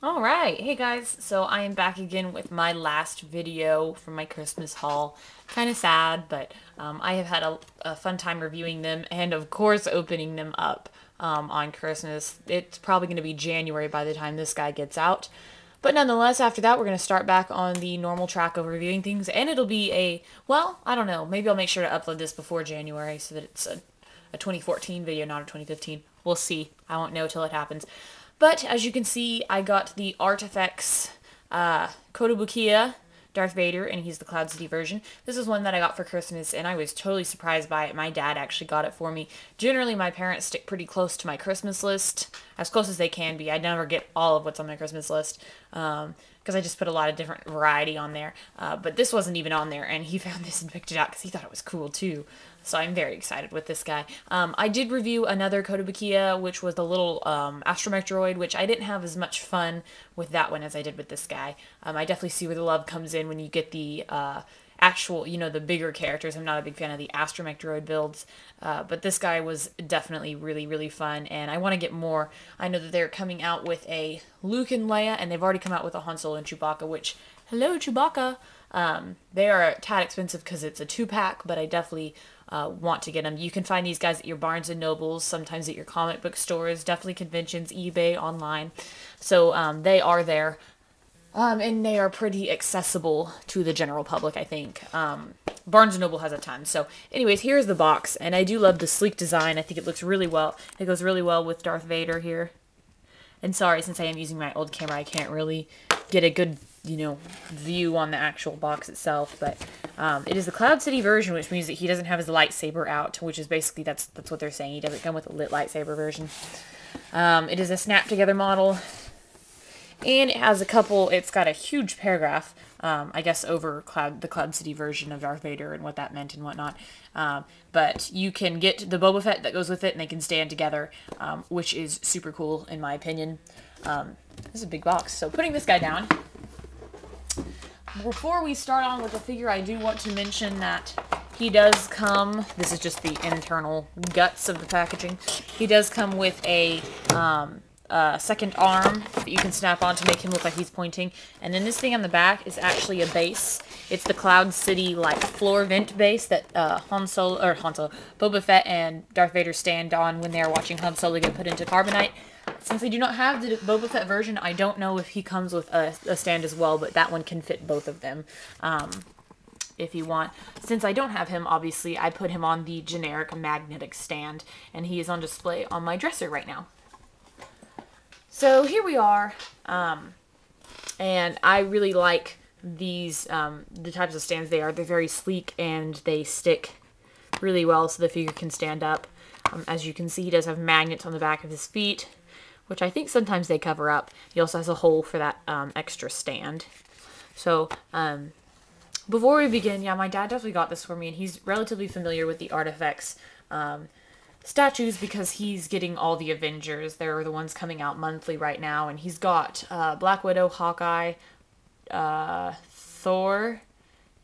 Alright, hey guys, so I am back again with my last video from my Christmas haul. Kind of sad, but I have had a fun time reviewing them and of course opening them up on Christmas. It's probably going to be January by the time this guy gets out. But nonetheless, after that, we're going to start back on the normal track of reviewing things, and it'll be well, I don't know, maybe I'll make sure to upload this before January so that it's a 2014 video, not a 2015. We'll see. I won't know till it happens. But as you can see, I got the ArtFX Kotobukiya Darth Vader, and he's the Cloud City version. This is one that I got for Christmas, and I was totally surprised by it. My dad actually got it for me. Generally, my parents stick pretty close to my Christmas list, as close as they can be. I never get all of what's on my Christmas list, because I just put a lot of different variety on there. But this wasn't even on there, and he found this and picked it out because he thought it was cool too. So I'm very excited with this guy. I did review another Kotobukiya, which was the little astromech droid, which I didn't have as much fun with that one as I did with this guy. I definitely see where the love comes in when you get the actual, the bigger characters. I'm not a big fan of the astromech droid builds, but this guy was definitely really, really fun, and I want to get more. I know that they're coming out with a Luke and Leia, and they've already come out with a Han Solo and Chewbacca, which, hello, Chewbacca! They are a tad expensive because it's a 2-pack, but I definitely want to get them. You can find these guys at your Barnes and Nobles, sometimes at your comic book stores, definitely conventions, eBay, online. So they are there. And they are pretty accessible to the general public, I think. Barnes & Noble has a ton. So anyways, here's the box. And I do love the sleek design. I think it looks really well. It goes really well with Darth Vader here. And sorry, since I am using my old camera, I can't really get a good, view on the actual box itself. But it is the Cloud City version, which means that he doesn't have his lightsaber out, which is basically, that's what they're saying. He doesn't come with a lit lightsaber version. It is a snap-together model. And it has it's got a huge paragraph, I guess, over the Cloud City version of Darth Vader and what that meant and whatnot. But you can get the Boba Fett that goes with it, and they can stand together, which is super cool, in my opinion. This is a big box. So putting this guy down, before we start on with the figure, I do want to mention that he does come, this is just the internal guts of the packaging, he does come with a second arm that you can snap on to make him look like he's pointing. And then this thing on the back is actually a base. It's the Cloud City floor vent base that Boba Fett and Darth Vader stand on when they're watching Han Solo get put into carbonite. Since I do not have the Boba Fett version, I don't know if he comes with a stand as well, but that one can fit both of them. If you want. Since I don't have him, obviously, I put him on the generic magnetic stand, and he is on display on my dresser right now. So here we are, and I really like these, the types of stands they are. They're very sleek, and they stick really well so the figure can stand up. As you can see, he does have magnets on the back of his feet, which I think sometimes they cover up. He also has a hole for that extra stand. So, before we begin, yeah, my dad definitely got this for me, and he's relatively familiar with the ArtFX statues because he's getting all the Avengers. They're the ones coming out monthly right now, and he's got Black Widow, Hawkeye, Thor,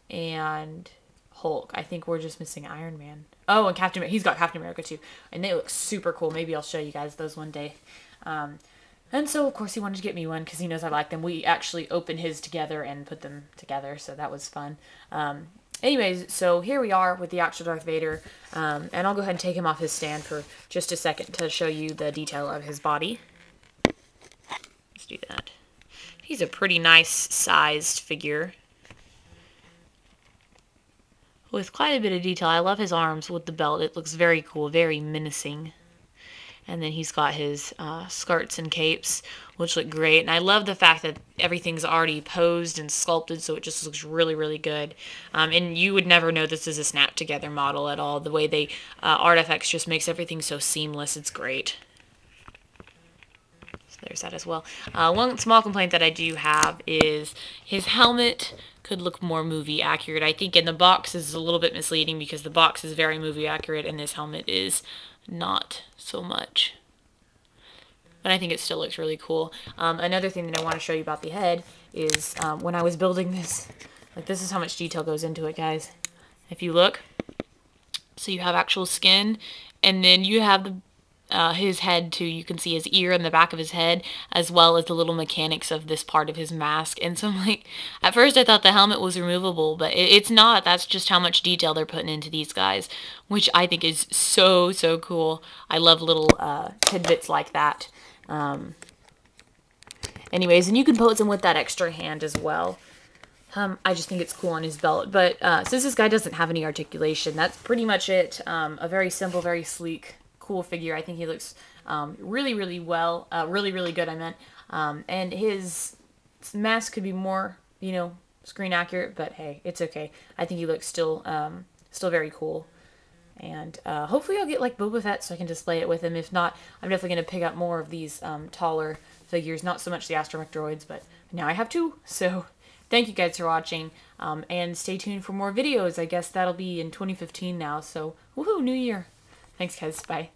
and Hulk. I think we're just missing Iron Man. Oh, and Captain America. He's got Captain America too, and they look super cool. Maybe I'll show you guys those one day. And so, of course, he wanted to get me one because he knows I like them. We actually opened his together and put them together, so that was fun. Anyways, so here we are with the actual Darth Vader, and I'll go ahead and take him off his stand for just a second to show you the detail of his body. Let's do that. He's a pretty nice sized figure with quite a bit of detail. I love his arms with the belt. It looks very cool, very menacing. And then he's got his skirts and capes, which look great. And I love the fact that everything's already posed and sculpted, so it just looks really, really good. And you would never know this is a snap-together model at all. The way they, ArtFX just makes everything so seamless. It's great. So there's that as well. One small complaint that I do have is his helmet could look more movie accurate. I think in the box is a little bit misleading because the box is very movie accurate and this helmet is not so much. But I think it still looks really cool. Another thing that I want to show you about the head is when I was building this, this is how much detail goes into it, guys. If you look, so you have actual skin, and then you have his head too. You can see his ear and the back of his head, as well as the little mechanics of this part of his mask. And so I'm like, at first I thought the helmet was removable, but it's not. That's just how much detail they're putting into these guys, which I think is so, so cool. I love little tidbits like that. Anyways, and you can pose him with that extra hand as well. I just think it's cool on his belt. But since this guy doesn't have any articulation, that's pretty much it. A very simple, very sleek, cool figure. I think he looks really, really well. Really, really good, I meant. And his mask could be more, you know, screen accurate, but hey, it's okay. I think he looks still very cool. And hopefully I'll get like Boba Fett so I can display it with him. If not, I'm definitely going to pick up more of these taller figures. Not so much the astromech droids, but now I have two. So thank you guys for watching. And stay tuned for more videos. I guess that'll be in 2015 now. So woohoo, new year. Thanks guys. Bye.